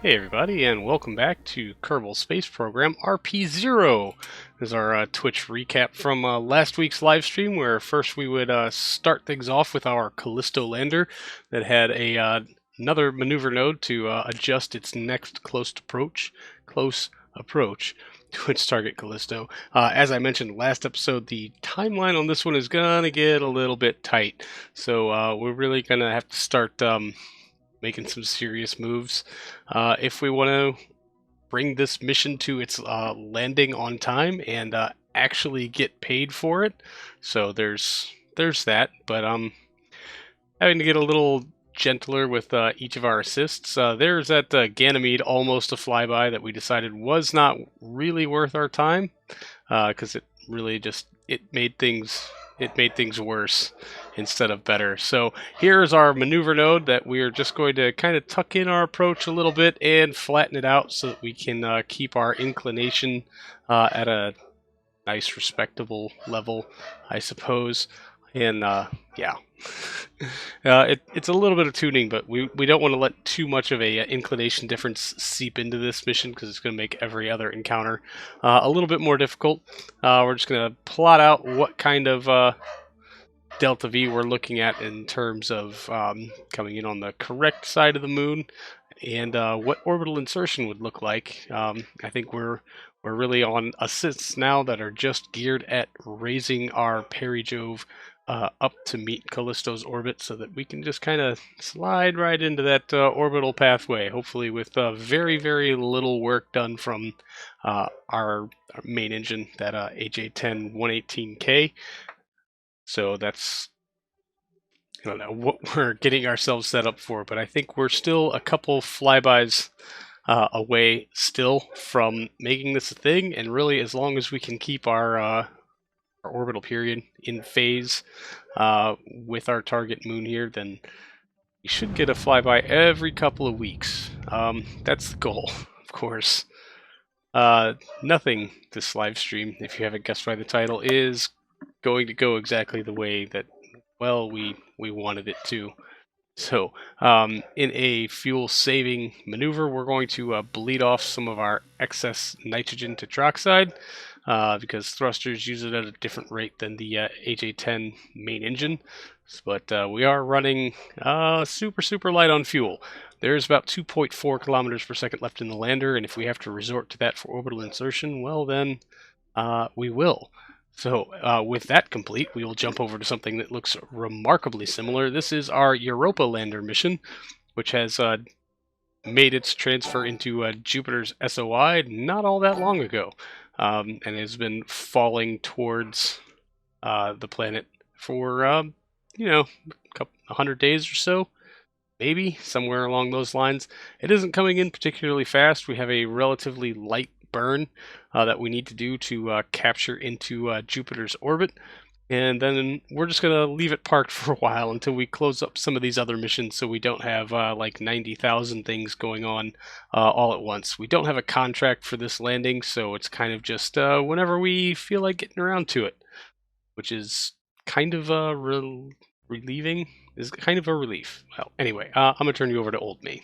Hey everybody, and welcome back to Kerbal Space Program RP-0. This is our Twitch recap from last week's live stream, where first we would start things off with our Callisto lander that had another maneuver node to adjust its next close approach to its target Callisto. As I mentioned last episode, the timeline on this one is gonna get a little bit tight, so we're really gonna have to start making some serious moves if we want to bring this mission to its landing on time and actually get paid for it. So there's that, but having to get a little gentler with each of our assists. There's that Ganymede almost a flyby that we decided was not really worth our time because it really just made things worse instead of better. So here's our maneuver node that we're just going to kind of tuck in our approach a little bit and flatten it out so that we can keep our inclination at a nice respectable level, I suppose. And yeah, it's a little bit of tuning, but we don't want to let too much of a inclination difference seep into this mission because it's going to make every other encounter a little bit more difficult. We're just going to plot out what kind of delta V we're looking at in terms of coming in on the correct side of the moon, and what orbital insertion would look like. I think we're really on assists now that are just geared at raising our peri-Jove up to meet Callisto's orbit, so that we can just kind of slide right into that orbital pathway, hopefully with very, very little work done from our main engine, that AJ10 118K. So that's, I don't know what we're getting ourselves set up for, but I think we're still a couple flybys away still from making this a thing, and really as long as we can keep our orbital period in phase with our target moon here, then we should get a flyby every couple of weeks. That's the goal, of course. Nothing this live stream, if you haven't guessed by the title, is going to go exactly the way that, well, we wanted it to. So, in a fuel-saving maneuver, we're going to bleed off some of our excess nitrogen tetroxide, because thrusters use it at a different rate than the AJ10 main engine. But we are running super light on fuel. There's about 2.4 kilometers per second left in the lander, and if we have to resort to that for orbital insertion, well then, we will. So with that complete, we will jump over to something that looks remarkably similar. This is our Europa lander mission, which has made its transfer into Jupiter's SOI not all that long ago, and has been falling towards the planet for, you know, 100 days or so, maybe, somewhere along those lines. It isn't coming in particularly fast. We have a relatively light burn that we need to do to capture into Jupiter's orbit, and then we're just going to leave it parked for a while until we close up some of these other missions, so we don't have like 90,000 things going on all at once. We don't have a contract for this landing, so it's kind of just whenever we feel like getting around to it, which is kind of relieving. Is kind of a relief. Well, anyway, I'm going to turn you over to old me.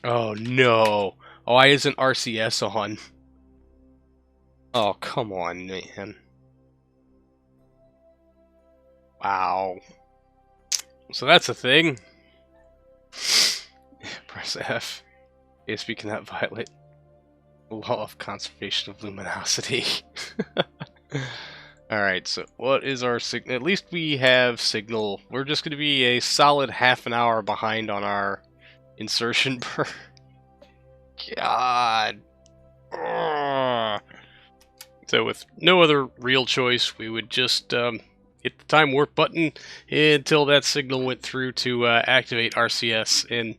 Oh no. Why isn't RCS on? Oh, come on, man. Wow. So that's a thing. Press F. KSP cannot violate the law of conservation of luminosity. Alright, so what is our signal? At least we have signal. We're just going to be a solid half an hour behind on our insertion per... God. Ugh. So with no other real choice, we would just hit the time warp button until that signal went through to activate RCS. And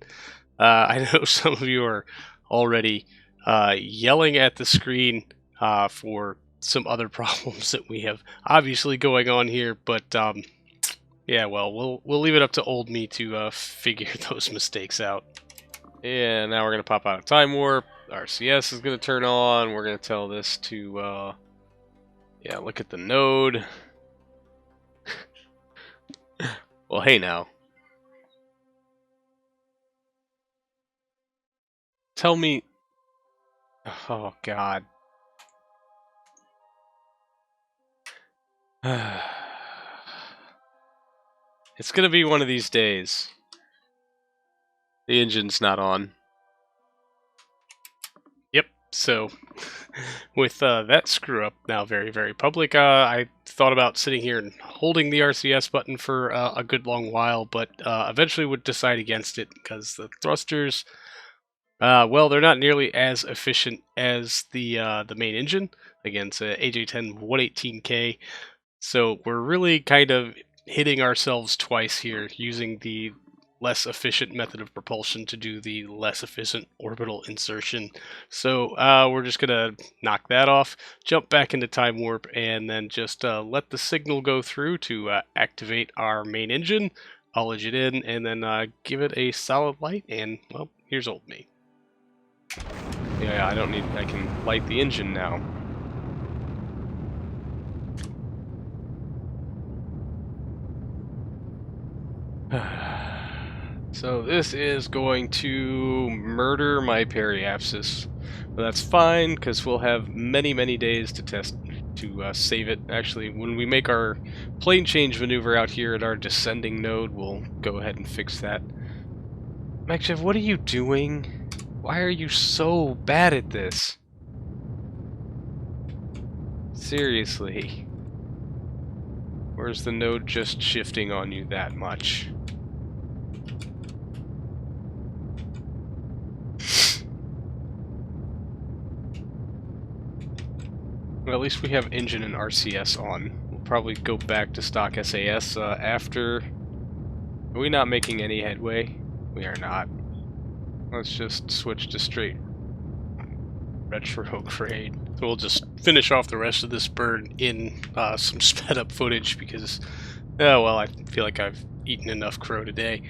I know some of you are already yelling at the screen for some other problems that we have obviously going on here, but yeah, well, we'll leave it up to old me to figure those mistakes out. And now we're going to pop out of time warp. RCS is going to turn on. We're going to tell this to, yeah, look at the node. Well, hey now. Tell me... Oh, God. It's gonna be one of these days. The engine's not on. Yep, so with that screw up now very, very public, I thought about sitting here and holding the RCS button for a good long while, but eventually would decide against it because the thrusters, well, they're not nearly as efficient as the main engine. Again, it's a AJ10 118K, so we're really kind of hitting ourselves twice here using the less efficient method of propulsion to do the less efficient orbital insertion. So we're just gonna knock that off, jump back into time warp, and then just let the signal go through to activate our main engine, haulage it in, and then give it a solid light, and well, here's old me. Yeah, I don't need... I can light the engine now. So this is going to murder my periapsis. But that's fine, because we'll have many, many days to test, to save it. Actually, when we make our plane change maneuver out here at our descending node, we'll go ahead and fix that. Makchev, what are you doing? Why are you so bad at this? Seriously. Or is the node just shifting on you that much? Well, at least we have engine and RCS on. We'll probably go back to stock SAS after... Are we not making any headway? We are not. Let's just switch to straight retrograde. So we'll just finish off the rest of this burn in some sped up footage because, well, I feel like I've eaten enough crow today.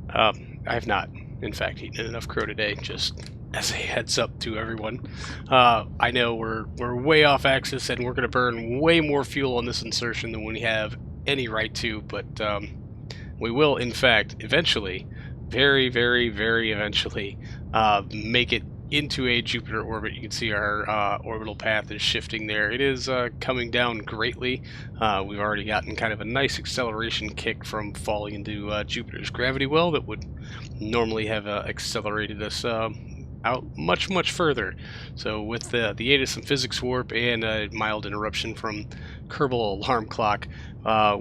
I have not, in fact, eaten enough crow today, just as a heads up to everyone. I know we're way off axis and we're going to burn way more fuel on this insertion than we have any right to, but we will, in fact, eventually, very, very, very eventually, make it into a Jupiter orbit. You can see our orbital path is shifting there. It is coming down greatly. We've already gotten kind of a nice acceleration kick from falling into Jupiter's gravity well that would normally have accelerated us out much, much further. So with the aid of some physics warp and a mild interruption from Kerbal alarm clock,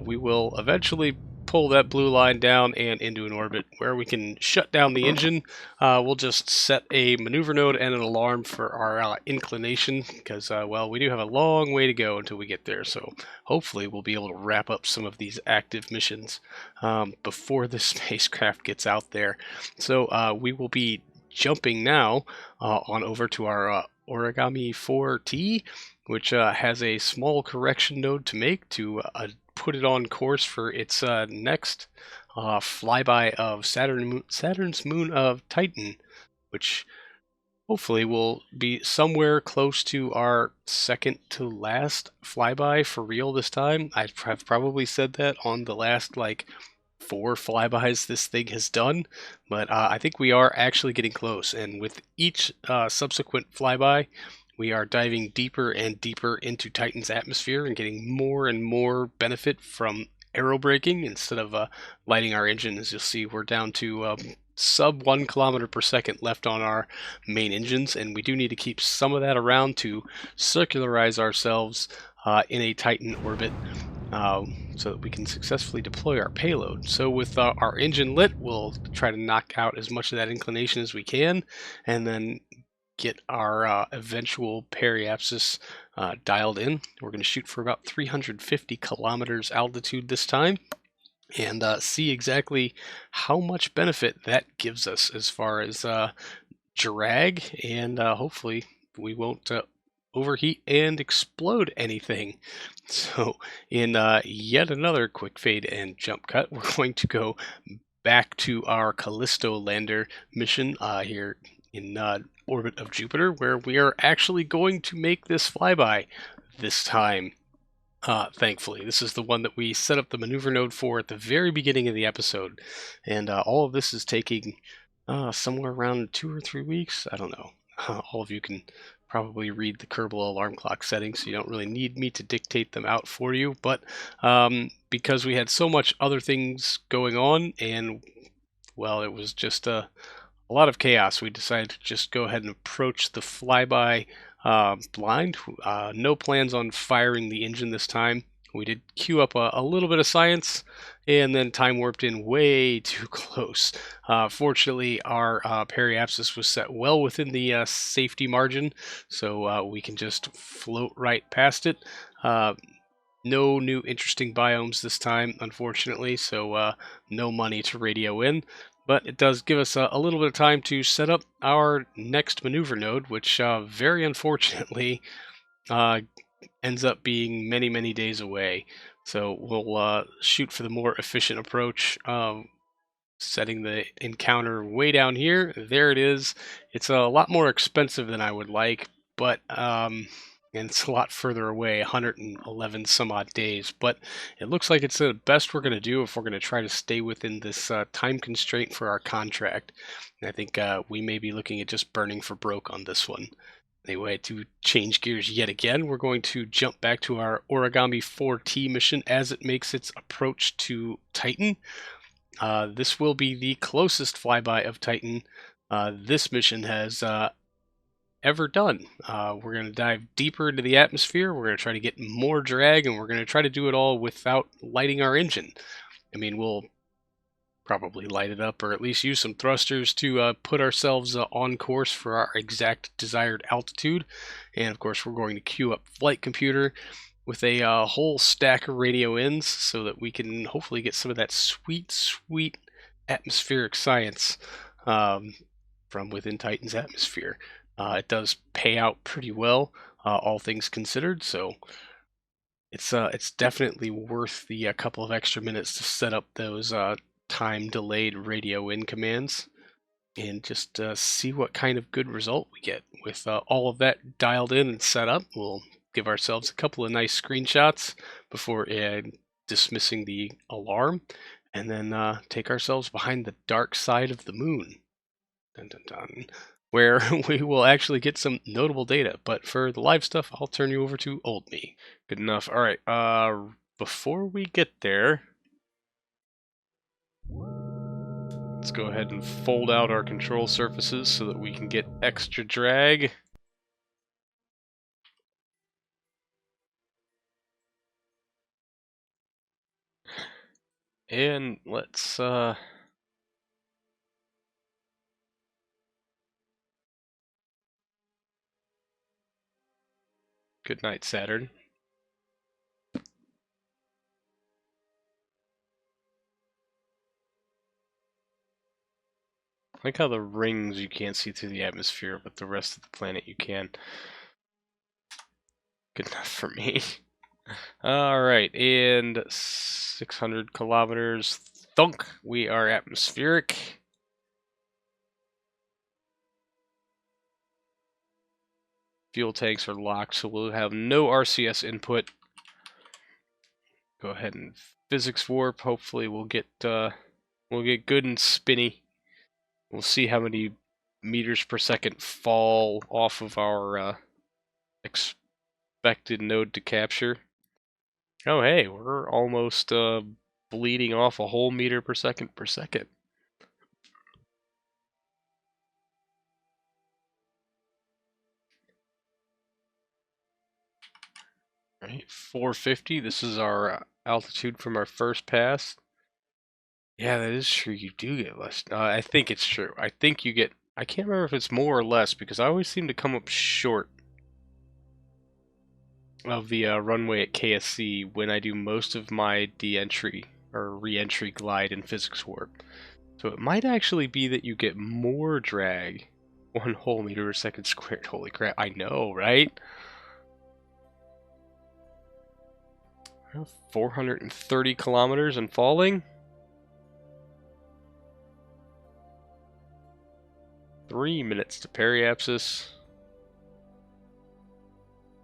we will eventually pull that blue line down and into an orbit where we can shut down the engine. We'll just set a maneuver node and an alarm for our inclination because, well, we do have a long way to go until we get there. So hopefully we'll be able to wrap up some of these active missions before the spacecraft gets out there. So we will be jumping now on over to our Origami 4T, which has a small correction node to make to put it on course for its next flyby of Saturn's moon of Titan, which hopefully will be somewhere close to our second to last flyby for real this time. I have probably said that on the last, like, 4 flybys this thing has done, but I think we are actually getting close, and with each subsequent flyby, we are diving deeper and deeper into Titan's atmosphere and getting more and more benefit from aero braking instead of lighting our engine. As you'll see, we're down to sub 1 kilometer per second left on our main engines, and we do need to keep some of that around to circularize ourselves in a Titan orbit so that we can successfully deploy our payload. So with our engine lit, we'll try to knock out as much of that inclination as we can, and then get our eventual periapsis dialed in. We're going to shoot for about 350 kilometers altitude this time, and see exactly how much benefit that gives us as far as drag, and hopefully we won't overheat and explode anything. So in yet another quick fade and jump cut, we're going to go back to our Callisto lander mission here in orbit of Jupiter, where we are actually going to make this flyby this time. Thankfully, this is the one that we set up the maneuver node for at the very beginning of the episode, and all of this is taking somewhere around 2 or 3 weeks. I don't know. All of you can probably read the Kerbal alarm clock settings, so you don't really need me to dictate them out for you. But because we had so much other things going on, and well, it was just a lot of chaos, we decided to just go ahead and approach the flyby blind. No plans on firing the engine this time. We did queue up a little bit of science, and then time warped in way too close. Fortunately, our periapsis was set well within the safety margin, so we can just float right past it. No new interesting biomes this time, unfortunately, so no money to radio in. But it does give us a little bit of time to set up our next maneuver node, which very unfortunately uh, ends up being many, many days away. So we'll shoot for the more efficient approach, setting the encounter way down here. There it is. It's a lot more expensive than I would like, but and it's a lot further away, 111 some odd days. But it looks like it's the best we're going to do if we're going to try to stay within this time constraint for our contract. And I think we may be looking at just burning for broke on this one. Anyway, to change gears yet again, we're going to jump back to our Origami 4T mission as it makes its approach to Titan. This will be the closest flyby of Titan this mission has ever done. We're going to dive deeper into the atmosphere, we're going to try to get more drag, and we're going to try to do it all without lighting our engine. I mean, we'll probably light it up, or at least use some thrusters to put ourselves on course for our exact desired altitude. And of course, we're going to queue up Flight Computer with a whole stack of radio ins so that we can hopefully get some of that sweet, sweet atmospheric science from within Titan's atmosphere. It does pay out pretty well, all things considered, so it's definitely worth the couple of extra minutes to set up those time-delayed radio in commands and just see what kind of good result we get. With all of that dialed in and set up, we'll give ourselves a couple of nice screenshots before dismissing the alarm, and then take ourselves behind the dark side of the moon. Dun, dun, dun. Where we will actually get some notable data. But for the live stuff, I'll turn you over to old me. Good enough. All right. Before we get there, let's go ahead and fold out our control surfaces so that we can get extra drag. And let's good night, Saturn. I like how the rings you can't see through the atmosphere, but the rest of the planet you can. Good enough for me. Alright, and 600 kilometers. Thunk! We are atmospheric. Fuel tanks are locked, so we'll have no RCS input. Go ahead and physics warp. Hopefully we'll get good and spinny. We'll see how many meters per second fall off of our expected node to capture. Oh hey, we're almost bleeding off a whole meter per second. Right, 450. This is our altitude from our first pass. Yeah, that is true. You do get less. I think it's true. I think you get. I can't remember if it's more or less because I always seem to come up short of the runway at KSC when I do most of my de-entry or re-entry glide in physics warp. So it might actually be that you get more drag, 1 whole meter per second squared. Holy crap! I know, right? 430 kilometers and falling. 3 minutes to periapsis.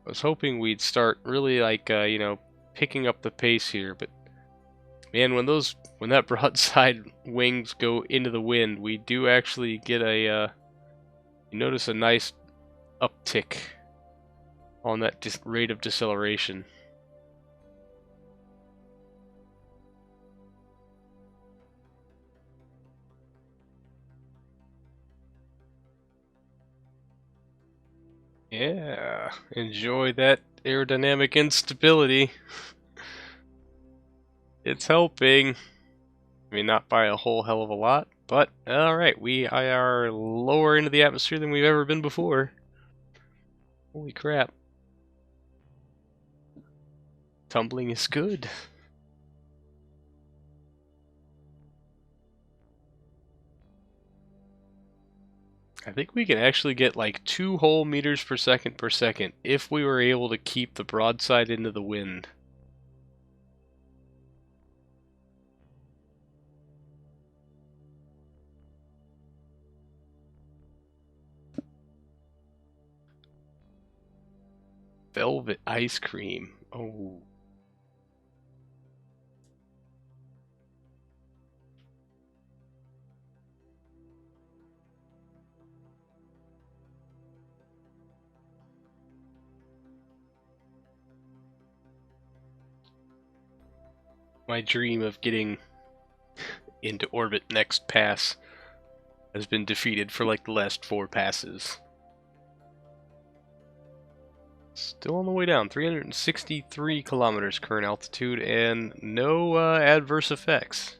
I was hoping we'd start really like, picking up the pace here, but Man, when that broadside wings go into the wind, we do actually get a you notice a nice uptick on that rate of deceleration. Yeah, enjoy that aerodynamic instability. It's helping. I mean, not by a whole hell of a lot, but alright, we are lower into the atmosphere than we've ever been before. Holy crap. Tumbling is good. I think we can actually get like 2 whole meters per second if we were able to keep the broadside into the wind. Velvet ice cream. Oh. My dream of getting into orbit next pass has been defeated for like the last 4 passes. Still on the way down, 363 kilometers current altitude, and no adverse effects.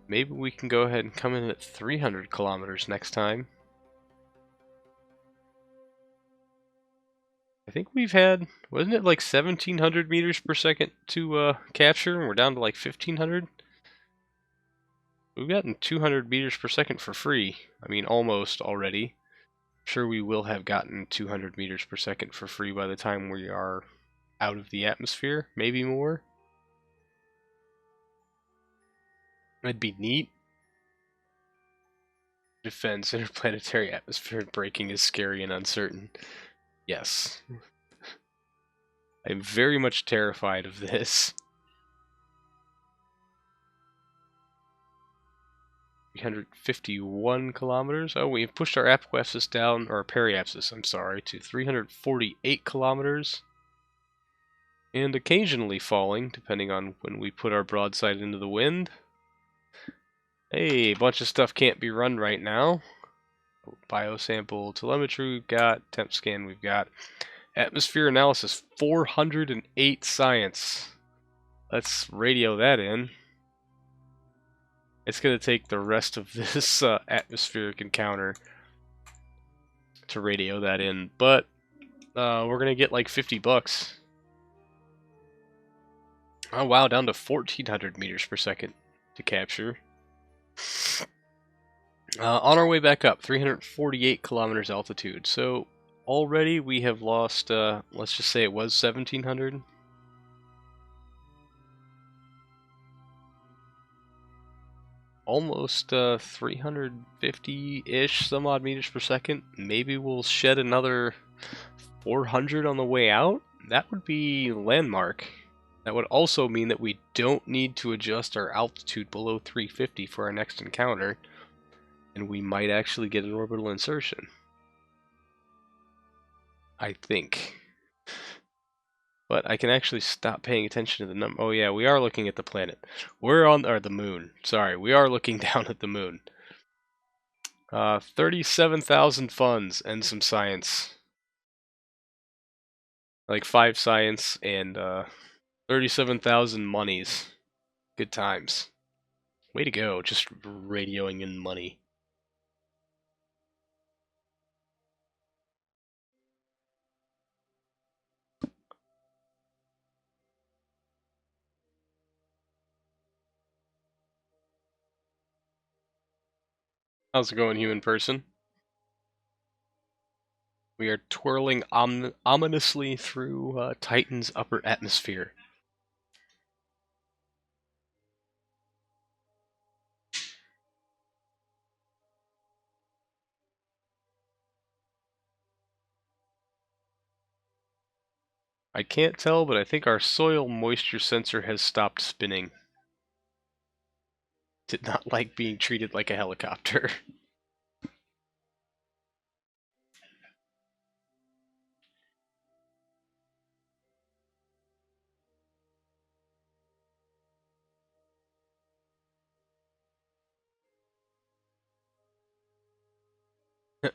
Maybe we can go ahead and come in at 300 kilometers next time. I think we've had, wasn't it like 1700 meters per second to capture, and we're down to like 1500? We've gotten 200 meters per second for free. I mean, almost already. Sure, we will have gotten 200 meters per second for free by the time we are out of the atmosphere, maybe more. That'd be neat. Defense, interplanetary atmosphere braking is scary and uncertain. Yes. I'm very much terrified of this. 351 kilometers. Oh, we've pushed our apoapsis down, or periapsis, I'm sorry, to 348 kilometers. And occasionally falling, depending on when we put our broadside into the wind. Hey, a bunch of stuff can't be run right now. Biosample telemetry we've got, temp scan we've got. Atmosphere analysis, 408 science. Let's radio that in. It's going to take the rest of this atmospheric encounter to radio that in, but we're going to get like 50 bucks. Oh wow, down to 1400 meters per second to capture. On our way back up, 348 kilometers altitude. So already we have lost, let's just say it was 1700. Almost 350-ish some odd meters per second. Maybe we'll shed another 400 on the way out. That would be landmark. That would also mean that we don't need to adjust our altitude below 350 for our next encounter, and we might actually get an orbital insertion. I think. But I can actually stop paying attention to the number. Oh yeah, we are looking at the planet. We're on, or the moon. Sorry, we are looking down at the moon. 37,000 funds and some science. Like 5 science and 37,000 monies. Good times. Way to go, just radioing in money. How's it going, human person? We are twirling ominously through Titan's upper atmosphere. I can't tell, but I think our soil moisture sensor has stopped spinning. did not like being treated like a helicopter.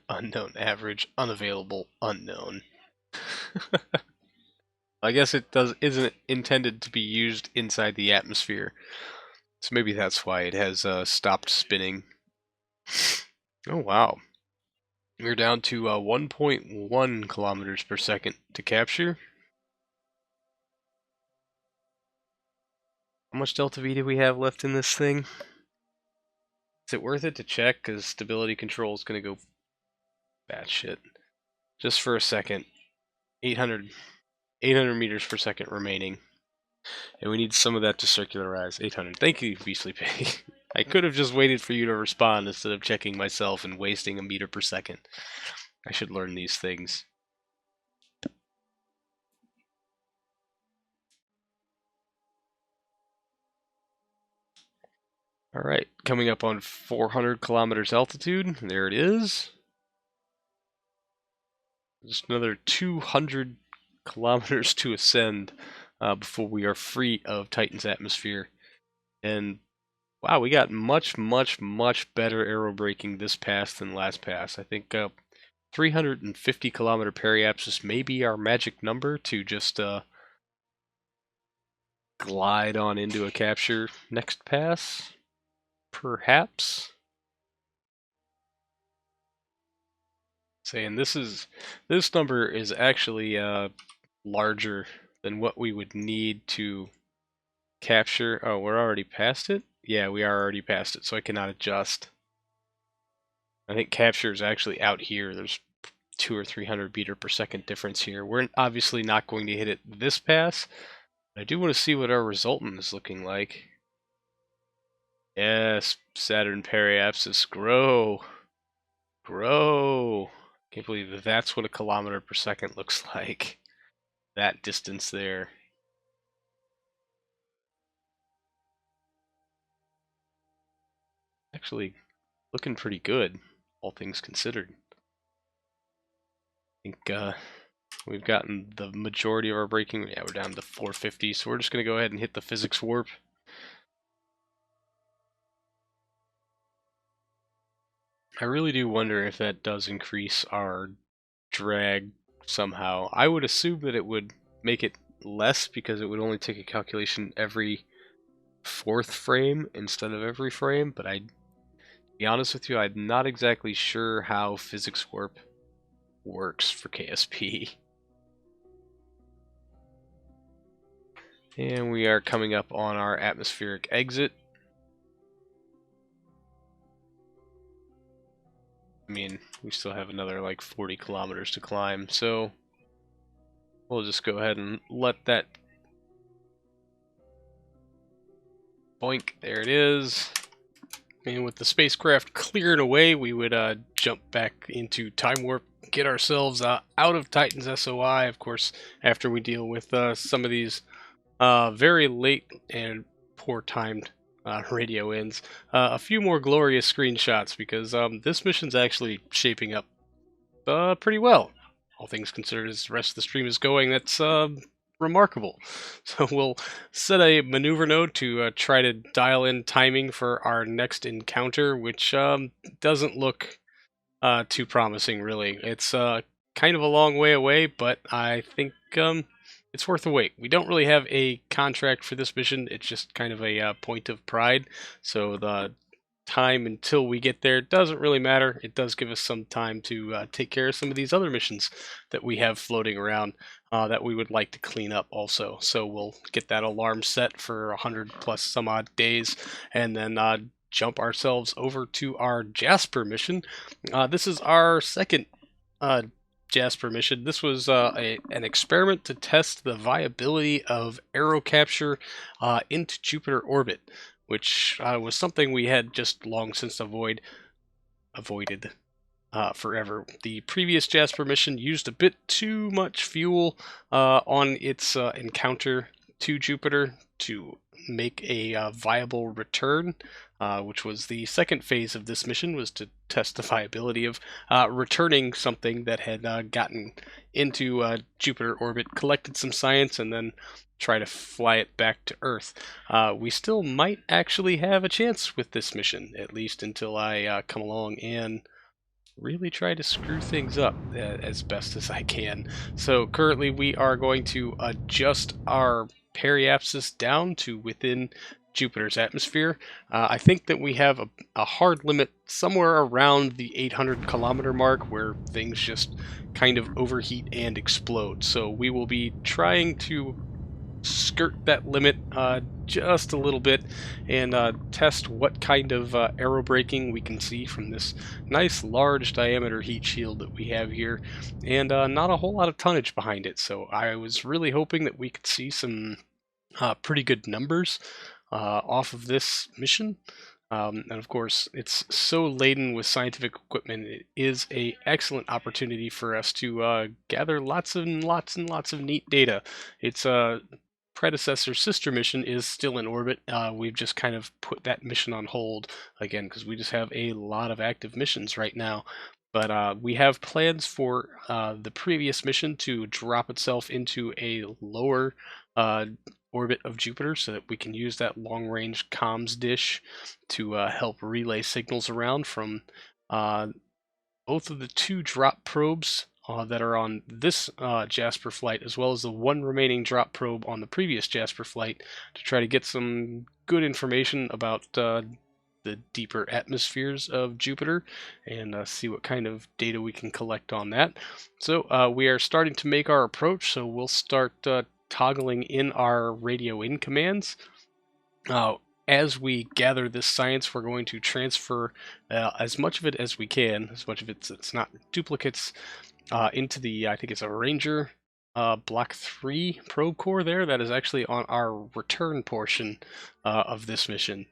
Unknown average, unavailable, unknown. I guess it isn't intended to be used inside the atmosphere, so maybe that's why it has stopped spinning. Oh wow, we're down to 1.1 kilometers per second to capture. How much delta V do we have left in this thing? Is it worth it to check? Because stability control is going to go batshit. Just for a second. 800 meters per second remaining. And we need some of that to circularize. 800. Thank you, Beastly Pig. I could have just waited for you to respond instead of checking myself and wasting a meter per second. I should learn these things. Alright, coming up on 400 kilometers altitude. There it is. Just another 200 kilometers to ascend before we are free of Titan's atmosphere. And wow, we got much, much, much better aero braking this pass than last pass. I think 350 kilometer periapsis may be our magic number to just glide on into a capture next pass, perhaps. Saying this number is actually larger than what we would need to capture. Oh, we're already past it? Yeah, we are already past it, so I cannot adjust. I think capture is actually out here. There's 200 or 300 meter per second difference here. We're obviously not going to hit it this pass. I do want to see what our resultant is looking like. Yes, Saturn periapsis, grow. Grow. Can't believe that's what a kilometer per second looks like. That distance there. Actually, looking pretty good, all things considered. I think we've gotten the majority of our braking. Yeah, we're down to 450, so we're just going to go ahead and hit the physics warp. I really do wonder if that does increase our drag somehow. I would assume that it would make it less because it would only take a calculation every 4th frame instead of every frame, but to be honest with you, I'm not exactly sure how physics warp works for KSP. And we are coming up on our atmospheric exit. I mean, we still have another like 40 kilometers to climb, so we'll just go ahead and let that boink. There it is. And with the spacecraft cleared away, we would jump back into time warp, get ourselves out of Titan's SOI, of course, after we deal with some of these very late and poor timed radio ends. A few more glorious screenshots because this mission's actually shaping up pretty well. All things considered, as the rest of the stream is going, that's remarkable. So we'll set a maneuver node to try to dial in timing for our next encounter, which doesn't look too promising, really. It's kind of a long way away, but I think it's worth a wait. We don't really have a contract for this mission. It's just kind of a point of pride. So the time until we get there doesn't really matter. It does give us some time to take care of some of these other missions that we have floating around that we would like to clean up also. So we'll get that alarm set for 100 plus some odd days, and then jump ourselves over to our Jasper mission. This is our second Jasper mission. This was an experiment to test the viability of aerocapture into Jupiter orbit, which was something we had just long since avoided forever. The previous Jasper mission used a bit too much fuel on its encounter to Jupiter to make a viable return. which was the second phase of this mission, was to test the viability of returning something that had gotten into Jupiter orbit, collected some science, and then try to fly it back to Earth. We still might actually have a chance with this mission, at least until I come along and really try to screw things up as best as I can. So currently we are going to adjust our periapsis down to within Jupiter's atmosphere. I think that we have a hard limit somewhere around the 800 kilometer mark where things just kind of overheat and explode. So we will be trying to skirt that limit just a little bit and test what kind of aero braking we can see from this nice large diameter heat shield that we have here, and not a whole lot of tonnage behind it. So I was really hoping that we could see some pretty good numbers off of this mission. And of course, it's so laden with scientific equipment. It is an excellent opportunity for us to gather lots and lots and lots of neat data. It's predecessor sister mission is still in orbit. We've just kind of put that mission on hold again because we just have a lot of active missions right now. But we have plans for the previous mission to drop itself into a lower orbit of Jupiter so that we can use that long-range comms dish to help relay signals around from both of the two drop probes that are on this Jasper flight, as well as the one remaining drop probe on the previous Jasper flight, to try to get some good information about the deeper atmospheres of Jupiter and see what kind of data we can collect on that. So we are starting to make our approach, so we'll start toggling in our radio in commands. As we gather this science, we're going to transfer as much of it as we can, as much of it's not duplicates, into the, I think it's a Ranger Block 3 probe core there. That is actually on our return portion of this mission.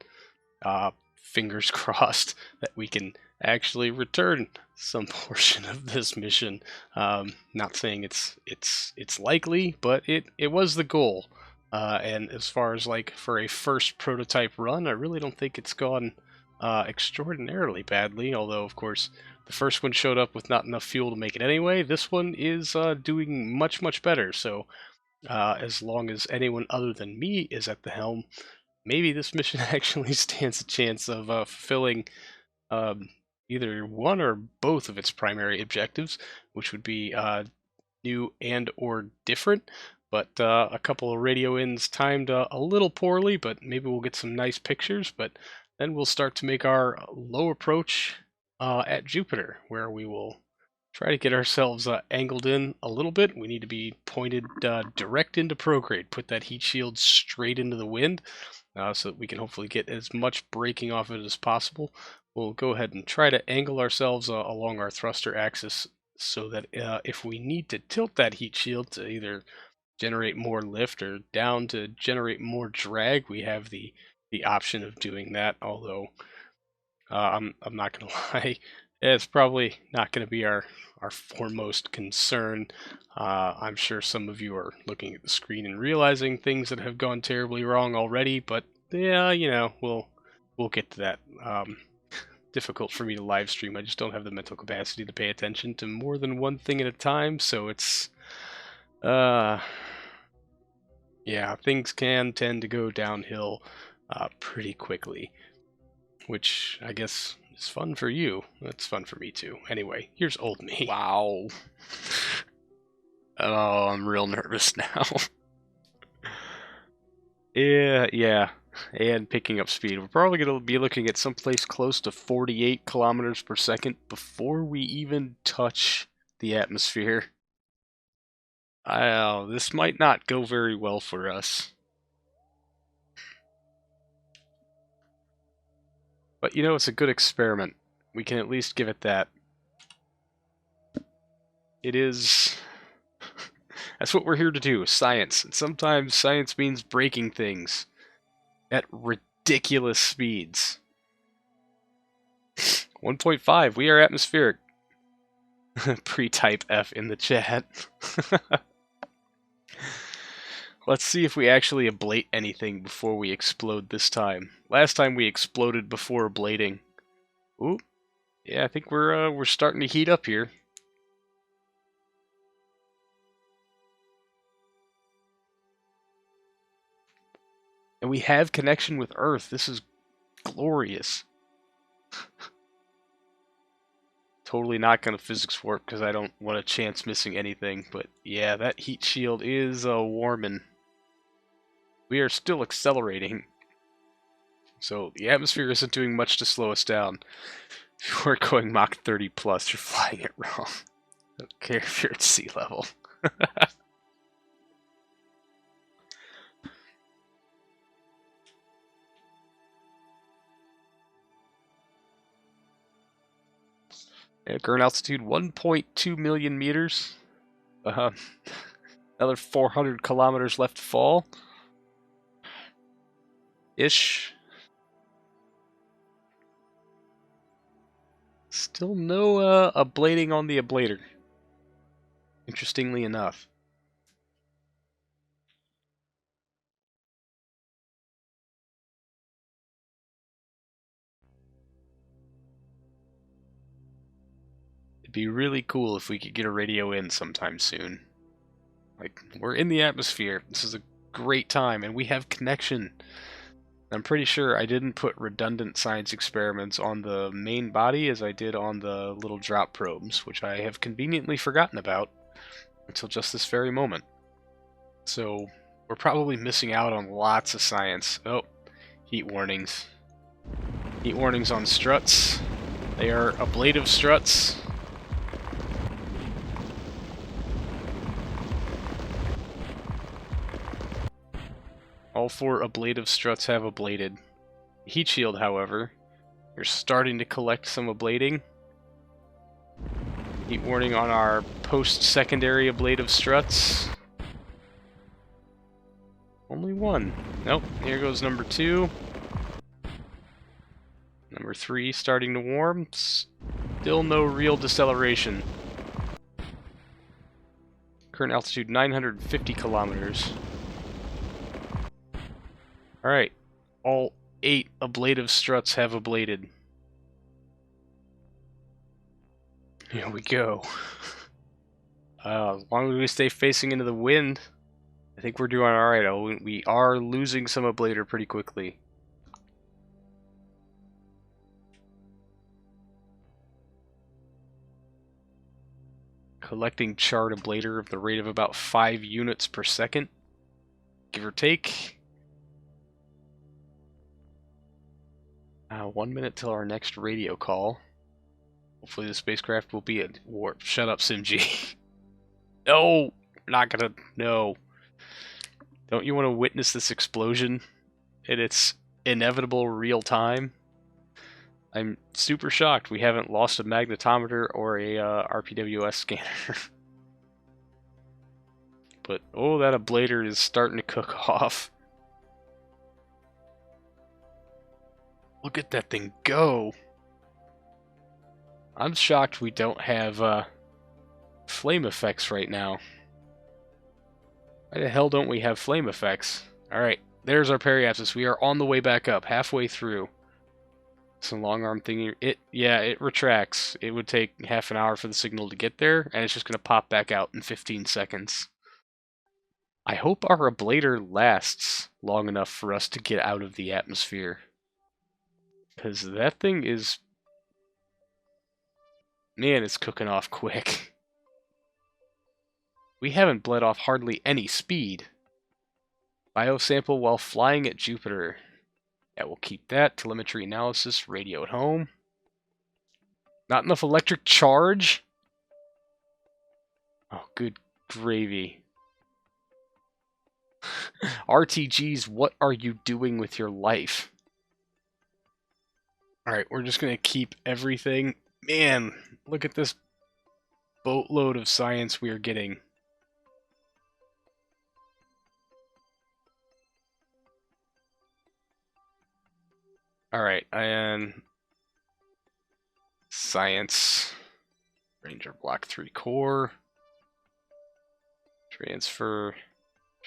Fingers crossed that we can actually return some portion of this mission. Not saying it's likely, but it was the goal. And as far as like for a first prototype run, I really don't think it's gone extraordinarily badly, although of course the first one showed up with not enough fuel to make it anyway. This one is doing much better, so as long as anyone other than me is at the helm, maybe this mission actually stands a chance of fulfilling either one or both of its primary objectives, which would be new and or different. But a couple of radio ins timed a little poorly, but maybe we'll get some nice pictures. But then we'll start to make our low approach at Jupiter, where we will try to get ourselves angled in a little bit. We need to be pointed direct into prograde, put that heat shield straight into the wind, so that we can hopefully get as much braking off it as possible. We'll go ahead and try to angle ourselves along our thruster axis so that if we need to tilt that heat shield to either generate more lift or down to generate more drag, we have the option of doing that. Although I'm not gonna lie, it's probably not going to be our foremost concern. I'm sure some of you are looking at the screen and realizing things that have gone terribly wrong already, but yeah, you know, we'll get to that. Difficult for me to live stream. I just don't have the mental capacity to pay attention to more than one thing at a time, so it's yeah, things can tend to go downhill pretty quickly, which I guess is fun for you. It's fun for me too. Anyway, here's old me. Wow. Oh, I'm real nervous now. Yeah. And picking up speed. We're probably going to be looking at someplace close to 48 kilometers per second before we even touch the atmosphere. This might not go very well for us. But you know, it's a good experiment. We can at least give it that. It is... That's what we're here to do, science. And sometimes science means breaking things at ridiculous speeds. 1.5, we are atmospheric. Pre-type F in the chat. Let's see if we actually ablate anything before we explode this time. Last time we exploded before ablating. Ooh, yeah, I think we're starting to heat up here. And we have connection with Earth. This is glorious. Totally not going to physics warp because I don't want a chance missing anything. But yeah, that heat shield is warming. We are still accelerating. So the atmosphere isn't doing much to slow us down. If we're going Mach 30 plus, you're flying it wrong. I don't care if you're at sea level. Yeah, current altitude 1.2 million meters. Another 400 kilometers left to fall. Ish. Still no ablating on the ablator. Interestingly enough. It'd be really cool if we could get a radio in sometime soon. Like, we're in the atmosphere. This is a great time, and we have connection. I'm pretty sure I didn't put redundant science experiments on the main body as I did on the little drop probes, which I have conveniently forgotten about until just this very moment. So, we're probably missing out on lots of science. Oh, heat warnings. Heat warnings on struts. They are ablative struts. All 4 ablative struts have ablated. Heat shield, however, you're starting to collect some ablating. Heat warning on our post-secondary ablative struts. Only 1. Nope, here goes number 2. Number 3 starting to warm. Still no real deceleration. Current altitude 950 kilometers. Alright, all 8 ablative struts have ablated. Here we go. As long as we stay facing into the wind, I think we're doing alright. We are losing some ablator pretty quickly. Collecting charred ablator at the rate of about 5 units per second, give or take. 1 minute till our next radio call. Hopefully the spacecraft will be at warp. Shut up, SimG. No! Not gonna... No. Don't you want to witness this explosion in its inevitable real time? I'm super shocked we haven't lost a magnetometer or a RPWS scanner. But, oh, that ablator is starting to cook off. Look at that thing go! I'm shocked we don't have flame effects right now. Why the hell don't we have flame effects? Alright, there's our periapsis. We are on the way back up, halfway through. Some long arm thingy. It retracts. It would take half an hour for the signal to get there, and it's just going to pop back out in 15 seconds. I hope our ablator lasts long enough for us to get out of the atmosphere. Because that thing is... Man, it's cooking off quick. We haven't bled off hardly any speed. Biosample while flying at Jupiter. Yeah, we'll keep that. Telemetry analysis, radio at home. Not enough electric charge? Oh, good gravy. RTGs, what are you doing with your life? Alright, we're just gonna keep everything. Man, look at this boatload of science we are getting. Alright, and... Science. Ranger Block 3 core. Transfer.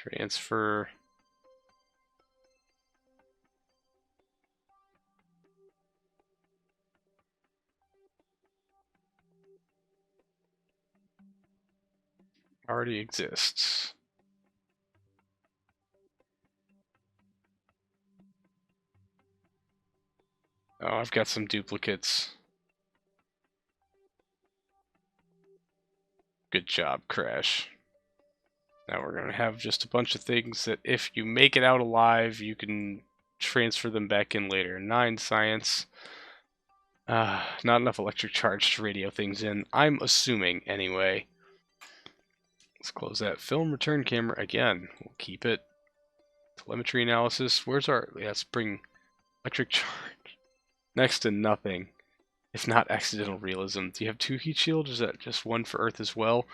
Transfer. Already exists. Oh, I've got some duplicates. Good job, Crash. Now we're going to have just a bunch of things that if you make it out alive, you can transfer them back in later. 9 science. Not enough electric charge to radio things in. I'm assuming, anyway. Let's close that. Film return camera again. We'll keep it. Telemetry analysis. Where's our... Let's bring electric charge. Next to nothing. If not accidental realism. Do you have 2 heat shields? Is that just 1 for Earth as well?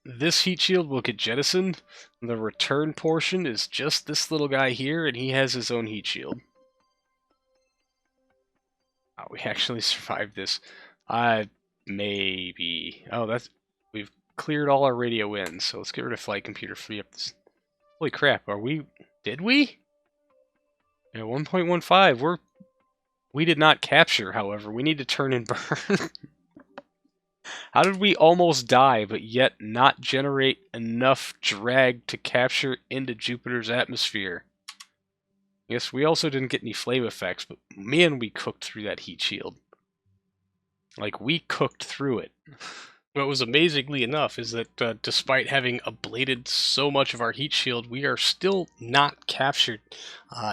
This heat shield will get jettisoned. The return portion is just this little guy here, and he has his own heat shield. We actually survived this. Maybe. Oh, that's... We've cleared all our radio in, so let's get rid of flight computer, free up this... Holy crap, are we... Did we? Yeah, 1.15, we did not capture, however. We need to turn and burn. How did we almost die, but yet not generate enough drag to capture into Jupiter's atmosphere? Yes, we also didn't get any flame effects, but man, we cooked through that heat shield. Like, we cooked through it. What was amazingly enough is that despite having ablated so much of our heat shield, we are still not captured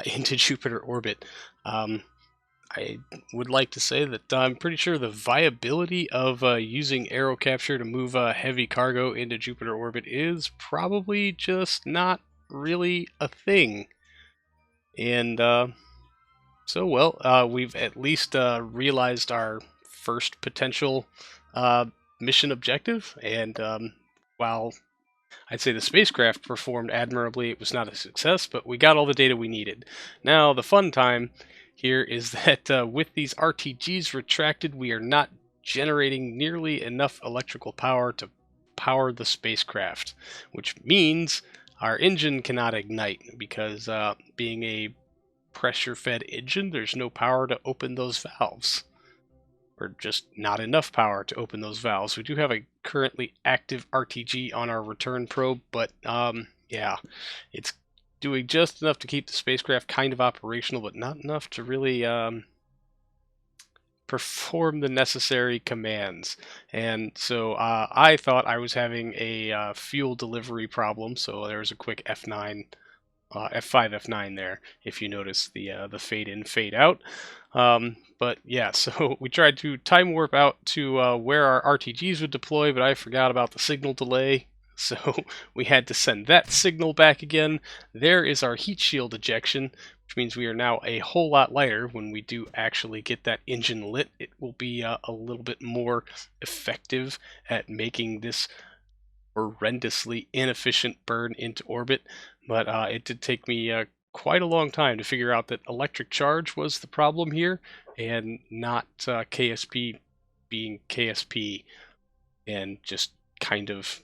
into Jupiter orbit. I would like to say that I'm pretty sure the viability of using aerocapture to move heavy cargo into Jupiter orbit is probably just not really a thing. And so, well, we've at least realized our first potential mission objective, and while I'd say the spacecraft performed admirably, it was not a success, but we got all the data we needed. Now, the fun time here is that with these RTGs retracted, we are not generating nearly enough electrical power to power the spacecraft, which means our engine cannot ignite, because being a pressure-fed engine, there's no power to open those valves. Or just not enough power to open those valves. We do have a currently active RTG on our return probe, but yeah, it's doing just enough to keep the spacecraft kind of operational, but not enough to really perform the necessary commands. And so I thought I was having a fuel delivery problem, so there was a quick F9, F5, F9 there, if you notice the fade in, fade out. But yeah, so we tried to time warp out to where our RTGs would deploy, but I forgot about the signal delay, so we had to send that signal back again. There is our heat shield ejection, which means we are now a whole lot lighter. When we do actually get that engine lit, it will be a little bit more effective at making this horrendously inefficient burn into orbit. But it did take me quite a long time to figure out that electric charge was the problem here, and not KSP being KSP, and just kind of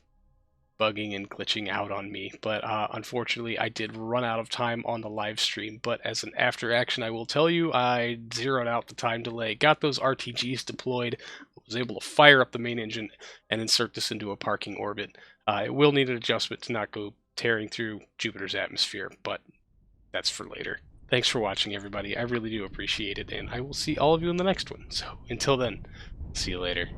bugging and glitching out on me. But unfortunately, I did run out of time on the live stream. But as an after action, I will tell you, I zeroed out the time delay, got those RTGs deployed, was able to fire up the main engine, and insert this into a parking orbit. It will need an adjustment to not go tearing through Jupiter's atmosphere, but that's for later. Thanks for watching, everybody. I really do appreciate it, and I will see all of you in the next one. So until then, see you later.